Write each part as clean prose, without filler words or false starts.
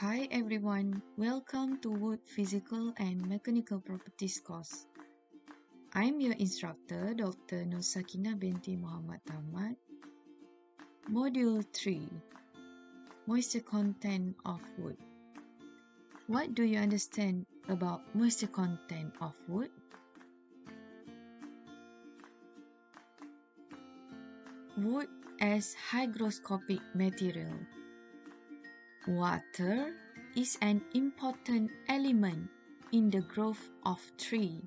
Hi everyone, welcome to Wood Physical and Mechanical Properties course. I'm your instructor, Dr. Nusakina binti Muhammad Ahmad. Module 3, Moisture Content of Wood. What do you understand about moisture content of wood? Wood as hygroscopic material. Water is an important element in the growth of tree.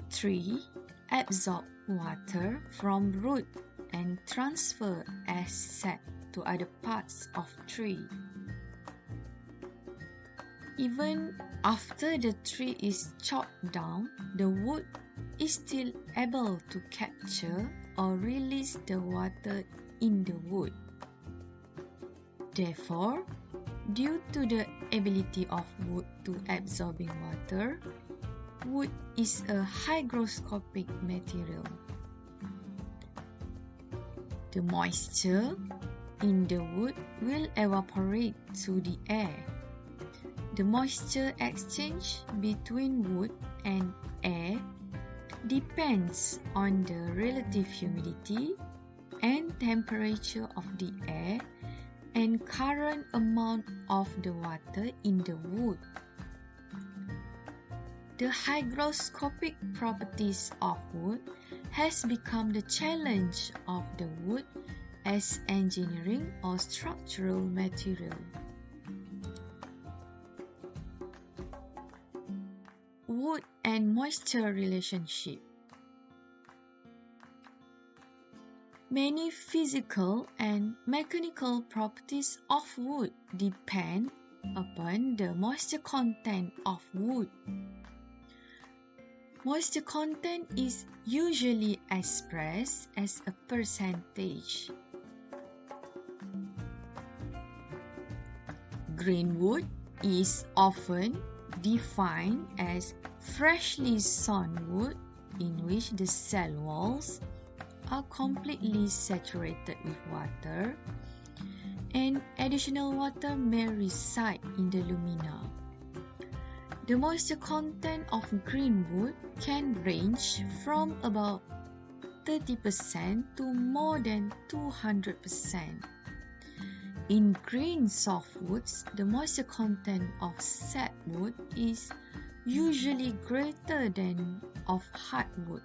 Tree absorb water from root and transfer as sap to other parts of tree. Even after the tree is chopped down, the wood is still able to capture or release the water in the wood. Therefore, due to the ability of wood to absorbing water, wood is a hygroscopic material. The moisture in the wood will evaporate to the air. The moisture exchange between wood and air depends on the relative humidity and temperature of the air and current amount of the water in the wood. The hygroscopic properties of wood has become the challenge of the wood as engineering or structural material. Wood and moisture relationship. Many physical and mechanical properties of wood depend upon the moisture content of wood. Moisture content is usually expressed as a percentage. Green wood is often defined as freshly sawn wood in which the cell walls are completely saturated with water and additional water may reside in the lumina. The moisture content of green wood can range from about 30% to more than 200%. In green softwoods, the moisture content of sapwood is usually greater than of hardwood.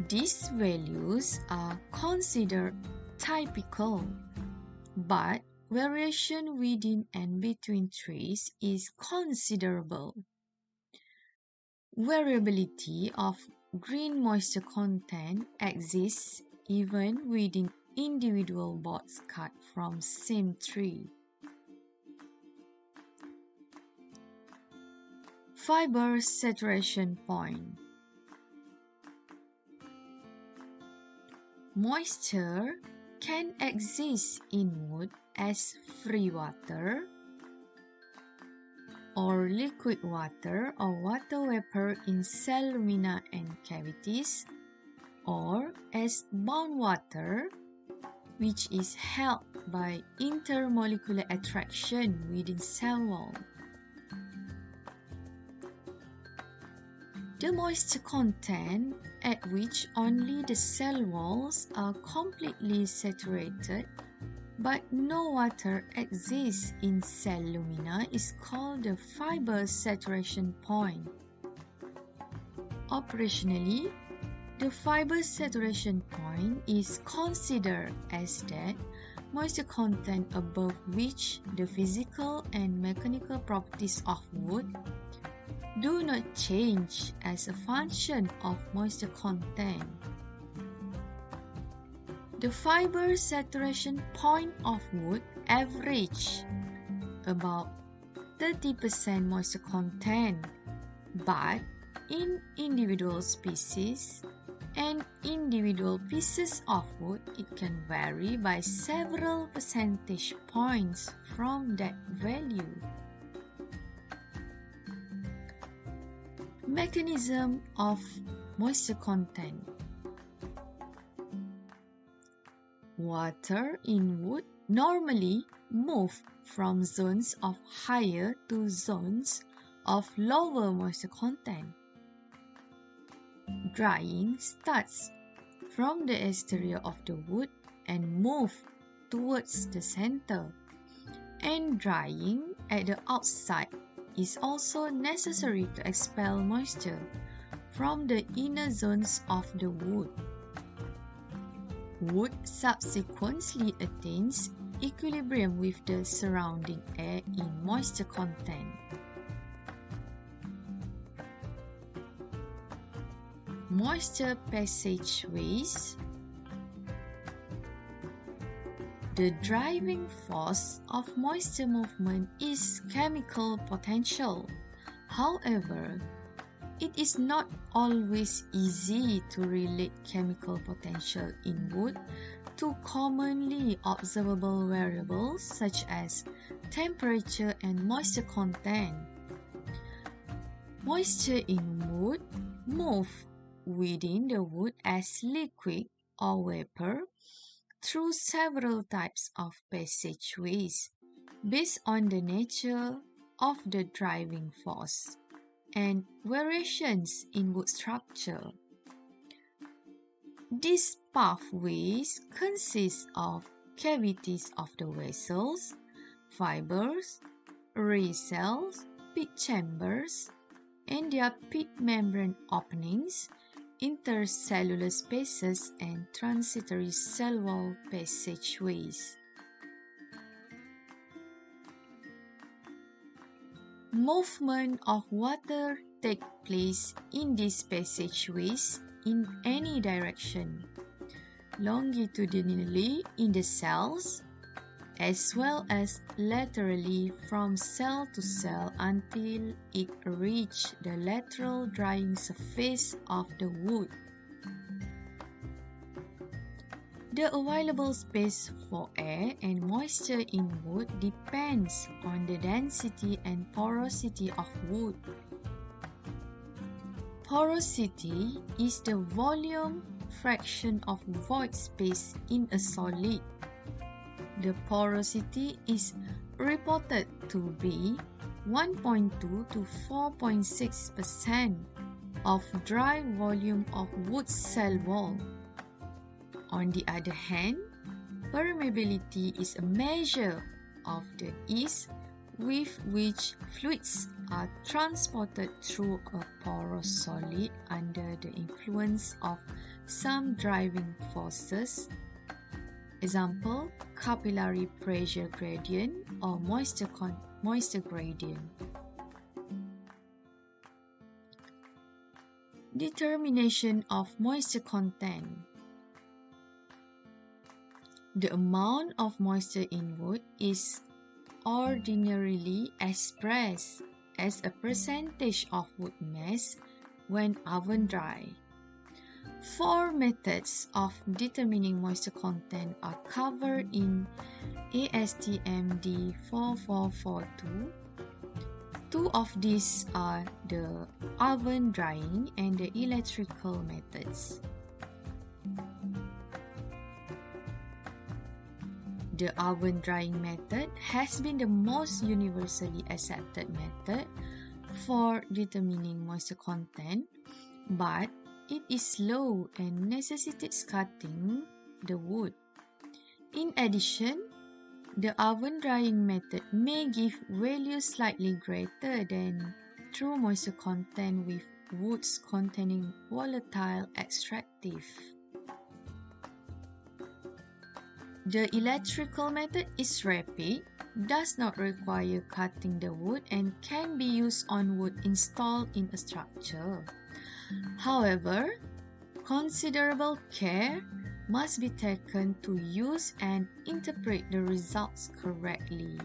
These values are considered typical, but variation within and between trees is considerable. Variability of green moisture content exists even within individual boards cut from same tree. Fiber saturation point. Moisture can exist in wood as free water or liquid water or water vapor in cell lumina and cavities, or as bound water, which is held by intermolecular attraction within cell wall. The moisture content at which only the cell walls are completely saturated but no water exists in cell lumina is called the fiber saturation point. Operationally, the fiber saturation point is considered as that moisture content above which the physical and mechanical properties of wood do not change as a function of moisture content. The fiber saturation point of wood average about 30% moisture content, but in individual species and individual pieces of wood, it can vary by several percentage points from that value. Mechanism of moisture content. Water in wood normally move from zones of higher to zones of lower moisture content. Drying starts from the exterior of the wood and move towards the center. And drying at the outside is also necessary to expel moisture from the inner zones of the wood. Wood subsequently attains equilibrium with the surrounding air in moisture content. Moisture passageways. The driving force of moisture movement is chemical potential. However, it is not always easy to relate chemical potential in wood to commonly observable variables such as temperature and moisture content. Moisture in wood moves within the wood as liquid or vapor through several types of passageways based on the nature of the driving force and variations in wood structure. These pathways consist of cavities of the vessels, fibers, ray cells, pit chambers, and their pit membrane openings, intercellular spaces, and transitory cell wall passageways. Movement of water takes place in these passageways in any direction, longitudinally in the cells, as well as laterally from cell to cell until it reaches the lateral drying surface of the wood. The available space for air and moisture in wood depends on the density and porosity of wood. Porosity is the volume fraction of void space in a solid. The porosity is reported to be 1.2 to 4.6% of dry volume of wood cell wall. On the other hand, permeability is a measure of the ease with which fluids are transported through a porous solid under the influence of some driving forces. Example, capillary pressure gradient or moisture gradient. Determination of moisture content. The amount of moisture in wood is ordinarily expressed as a percentage of wood mass when oven dry. 4 methods of determining moisture content are covered in ASTM D4442. 2 of these are the oven drying and the electrical methods. The oven drying method has been the most universally accepted method for determining moisture content, but it is slow and necessitates cutting the wood. In addition, the oven drying method may give values slightly greater than true moisture content with woods containing volatile extractive. The electrical method is rapid, does not require cutting the wood, and can be used on wood installed in a structure. However, considerable care must be taken to use and interpret the results correctly.